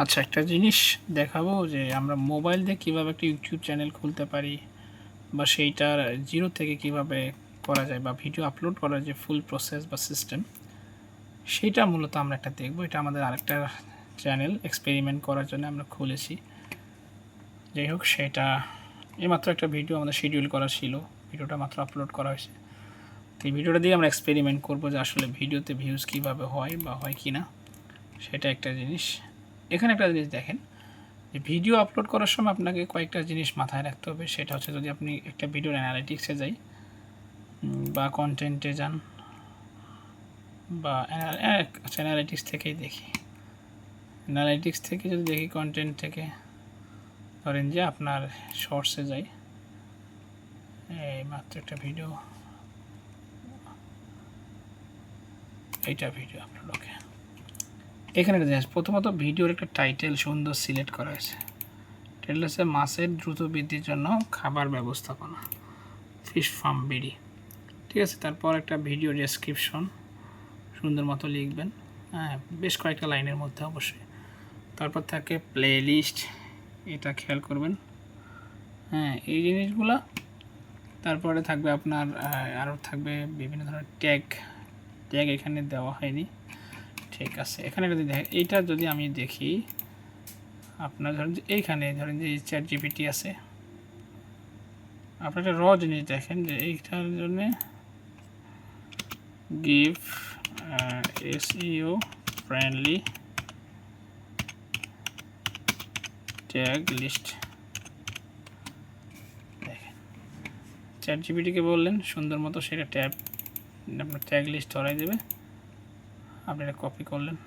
আচ্ছা, একটা জিনিস দেখাবো যে আমরা মোবাইল দিয়ে কীভাবে একটা ইউটিউব চ্যানেল খুলতে পারি বা সেইটার জিরো থেকে কিভাবে করা যায় বা ভিডিও আপলোড করার যে ফুল প্রসেস বা সিস্টেম, সেইটা মূলত আমরা একটা দেখব। এটা আমাদের আরেকটা চ্যানেল এক্সপেরিমেন্ট করার জন্য আমরা খুলেছি। যাই হোক, সেটা এইমাত্র একটা ভিডিও আমাদের শিডিউল করা ছিল, ভিডিওটা মাত্র আপলোড করা হয়েছে। তো এই ভিডিওটা দিয়ে আমরা এক্সপেরিমেন্ট করব যে আসলে ভিডিওতে ভিউজ কীভাবে হয় বা হয় কি না, সেটা একটা জিনিস। এখানে একটা জিনিস দেখেন যে ভিডিও আপলোড করার সময় আপনাকে কয়েকটা জিনিস মাথায় রাখতে হবে। সেটা হচ্ছে, যদি আপনি একটা ভিডিওর অ্যানালিটিক্সে যাই বা কন্টেন্টে যান বা অ্যানালিটিক্স থেকেই দেখি, অ্যানালিটিক্স থেকে যদি দেখি, কন্টেন্ট থেকে ধরেন যে আপনার শর্টসে যাই, এই মাত্র একটা ভিডিও, এইটা ভিডিও আপলোড। ওকে, এখানে একটা জিনিস, প্রথমত ভিডিওর একটা টাইটেল সুন্দর সিলেক্ট করা হয়েছে। টাইটেল হচ্ছে মাছের দ্রুত বৃদ্ধির জন্য খাবার ব্যবস্থাপনা, ফিশ ফার্ম বিডি। ঠিক আছে, তারপর একটা ভিডিও ডেসক্রিপশন সুন্দর মতো লিখবেন, হ্যাঁ, বেশ কয়েকটা লাইনের মধ্যে অবশ্যই। তারপর থাকে প্লে লিস্ট, এটা খেয়াল করবেন, হ্যাঁ, এই জিনিসগুলো। তারপরে থাকবে আপনার আরও থাকবে বিভিন্ন ধরনের ট্যাগ এখানে দেওয়া হয়নি। ঠিক আছে, এখানে যদি দেখেন, এইটা যদি আমি দেখি, আপনার ধরেন যে এইখানে ধরেন যে চ্যাট জিপিটি আছে, আপনার একটা র জিনিস দেখেন যে এইটার জন্য give SEO friendly tag list. দেখেন, চ্যাট জিপিটিকে বললেন সুন্দর মতো সেটা আপনার ট্যাগ লিস্ট ধরাই দেবে। আপনি এটা কপি করলেন,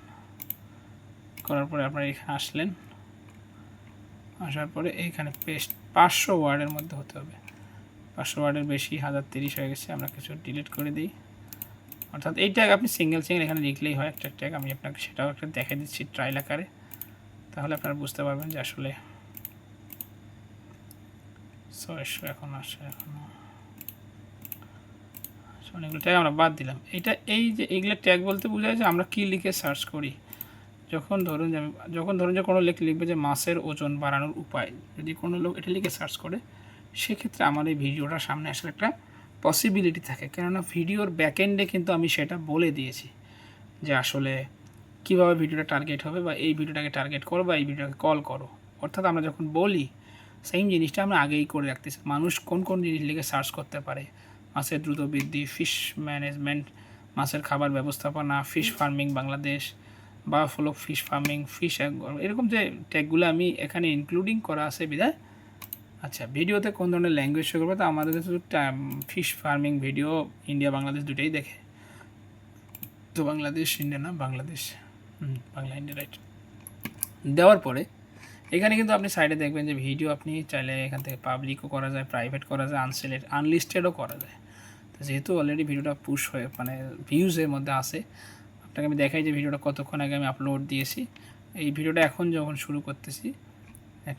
করার পরে আপনার এখানে আসলেন, আসার পরে এইখানে পেস্ট 500 ওয়ার্ডের মধ্যে হতে হবে। 500 ওয়ার্ডের বেশি 1030 হয়ে গেছে, আমরা কিছু ডিলিট করে দিই। অর্থাৎ এই ট্যাগ আপনি সিঙ্গেল এখানে লিখলেই হয়, একটা ট্যাগ। আমি আপনাকে সেটাও একটা দেখে দিচ্ছি ট্রায়াল আকারে, তাহলে আপনারা বুঝতে পারবেন যে আসলে 600 এখন আসে, অনেকগুলো ট্যাগ আমরা বাদ দিলাম। এটা এই যে এইগুলো ট্যাগ বলতে বোঝায় যে আমরা কী লিখে সার্চ করি। যখন ধরুন যে কোনো লিখবে যে মাছের ওজন বাড়ানোর উপায়, যদি কোনো লোক এটা লিখে সার্চ করে, সেক্ষেত্রে আমার এই ভিডিওটা সামনে আসলে একটা পসিবিলিটি থাকে। কেননা ভিডিওর ব্যাকএন্ডে কিন্তু আমি সেটা বলে দিয়েছি যে আসলে কীভাবে ভিডিওটা টার্গেট হবে, বা এই ভিডিওটাকে টার্গেট করো বা এই ভিডিওটাকে কল করো। অর্থাৎ আমরা যখন বলি, সেম জিনিসটা আমরা আগেই করে রাখতেছি। মানুষ কোন কোন জিনিস লিখে সার্চ করতে পারে, মাছের দ্রুত বৃদ্ধি, ফিশ ম্যানেজমেন্ট, মাছের খাবার ব্যবস্থাপনা, ফিশ ফার্মিং বাংলাদেশ, বা ফলো ফিশ ফার্মিং, ফিশ, এরকম যে ট্যাগগুলো আমি এখানে ইনক্লুডিং করা আছে বিধায়। আচ্ছা, ভিডিওতে কোন ধরনের ল্যাঙ্গুয়েজ শো করবে, তো আমাদের শুধু fish farming video India Bangladesh দুটোই দেখে, তো বাংলাদেশ ইন্ডিয়া না, বাংলাদেশ, বাংলা ইন্ডিয়া, রাইট। দেওয়ার পরে এখানে কিন্তু আপনি সাইডে দেখবেন যে ভিডিও আপনি চাইলে এখান থেকে পাবলিকও করা যায়, প্রাইভেট করা যায়, আনলিস্টেডও করা যায়। তো যেহেতু অলরেডি ভিডিওটা পুশ হয়ে মানে ভিউজের মধ্যে আসে, আপনাকে আমি দেখাই যে ভিডিওটা কতক্ষণ আগে আমি আপলোড দিয়েছি। এই ভিডিওটা এখন যখন শুরু করতেছি,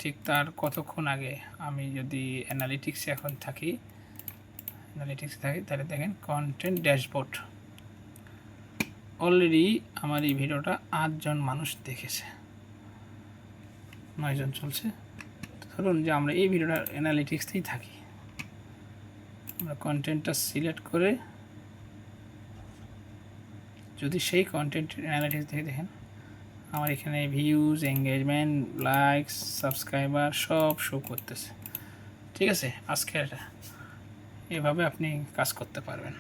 ঠিক তার কতক্ষণ আগে আমি যদি অ্যানালিটিক্সে এখন থাকি, তাহলে দেখেন কন্টেন্ট ড্যাশবোর্ড, অলরেডি আমার এই ভিডিওটা 8 জন মানুষ দেখেছে, 9 জন চলছে। ধরুন যে আমরা এই ভিডিওটা অ্যানালিটিক্সেই থাকি, আমরা কন্টেন্টটা সিলেক্ট করে যদি সেই কন্টেন্ট অ্যানালিটিক্স থেকে দেখেন, আমার এখানে ভিউজ, এঙ্গেজমেন্ট, লাইকস, সাবস্ক্রাইবার সব শো করতেছে। ঠিক আছে, আজকে এভাবে আপনি কাজ করতে পারবেন।